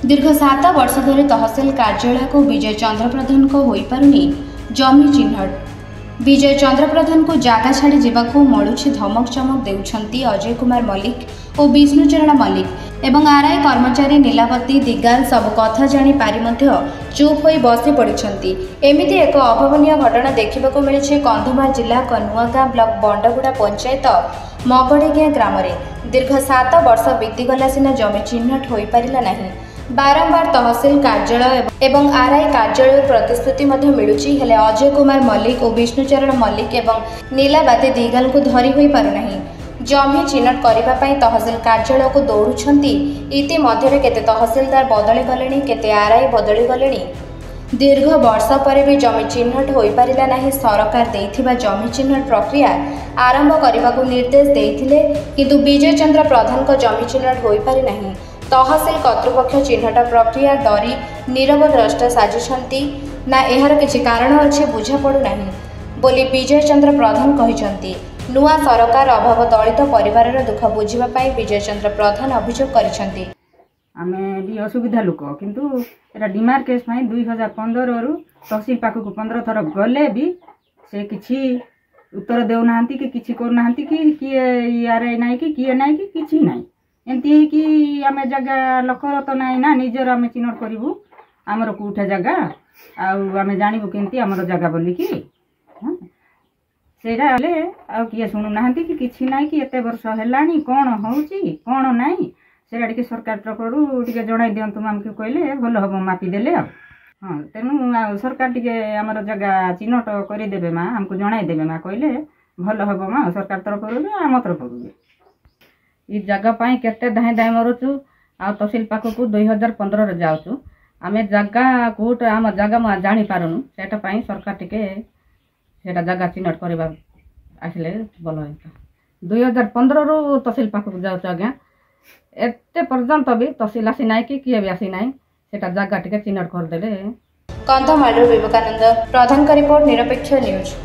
दीर्घ 7 वर्ष धरी तहसिल कार्यालय को विजय चंद्र प्रधान को होई पारुनी जमी चिन्हट। विजय चंद्र प्रधान को जागा छाड़ी जीवाकू मलुछि धमक चमक देउछंती अजय कुमार मल्लिक और विष्णुचरण मल्लिक एवं आरआई कर्मचारी नीलावती दिगाल सब कथा जानी पारि मध्य चुप होई बसी पड़िछंती। एमिति एक अभावनीय घटना देखिबाकू मिलिछि कंधमाल जिला नुआगाँ ब्लॉक बंडगुड़ा पंचायत मगड़िगिया ग्राम में। दीर्घ 7 वर्ष बीतीगला सिना जमी चिन्हट होई पारिला नाही। बारंबार तहसिल कार्यालय एवं आरआई कार्यालय प्रतिश्रुति मिलुची हेले अजय कुमार मल्लिक और विष्णुचरण मल्लिक एवं नीलावती दिगाल को धरी होई पारुनाही। जमी चिन्हट करने तहसिल कार्यालय को दौड़ुछंती। इति मध्य केते तहसिलदार बदली गलेनी, केते आरआई बदली गलेनी। दीर्घ वर्ष पर भी जमी चिन्हट होई पारिला नाही। सरकार देइथिबा जमी चिन्हट प्रक्रिया आरंभ करने को निर्देश देइथिले, किंतु विजय चंद्र प्रधान को जमी चिन्हट होई पारि नाही। तहसिल कर्तृपक्ष चिन्हट प्रक्रिया डरी नीरव द्रष्टा साजिछंती ना एहार किछि कारण अछि बुझा पड़ु नाही बोली विजय चंद्र प्रधान कहिछंती। नुआ सरकार अभाव दलित परिवार दुख बुझिबा पई विजय चंद्र प्रधान अभियोग करिछंती। आमे भी असुविधा लोक किंतु एटा डिमार केस पई 2015 रु तहसील पाखक 15 थर गले भी से किछि उत्तर देउ नाहंती कि किछि कर नाहंती कि यार नाही कि किए नाही कि किछि नाही। एमती कि आमे जगह लखर तो नाही ना निजर आमे चिन्हट करिवु हमर कोठा जगह आमे जानिबु केमती हमर जगह बोली कि सेरा ले आ किए सुनु नाहंती कि किछि नाही कि एते वर्ष हेलानी कोन होउची कोन नाही सेरा टिके सरकार तरफरु टिके जणाई दियंतु हमके कहले भल हबो मापी देले हां तेनु सरकार टिके हमर जगह चिन्हट करि देबे मा हमको जणाई देबे मा कहले भल हबो मा सरकार तरफरु हम तरफरु ई जगह पाई केते धाई धाई मरुचु आ तहसील पाखकू 2015 रे जाउचु आमे जगह कोट आम जगह मा जानि पारुनु सेटा पाई सरकार टिके सेटा जगह चिन्हट करबा आसले भल होता। 2015 रु तहसील पाखकू जाउचु आज्ञा एते पर्यंत भी तहसील आसी नाही कि किए भी आसी नाही सेटा जगह टिके चिन्हट कर देले। कंधमाल विवेकानंद प्रधान का रिपोर्ट निरपेक्ष न्यूज।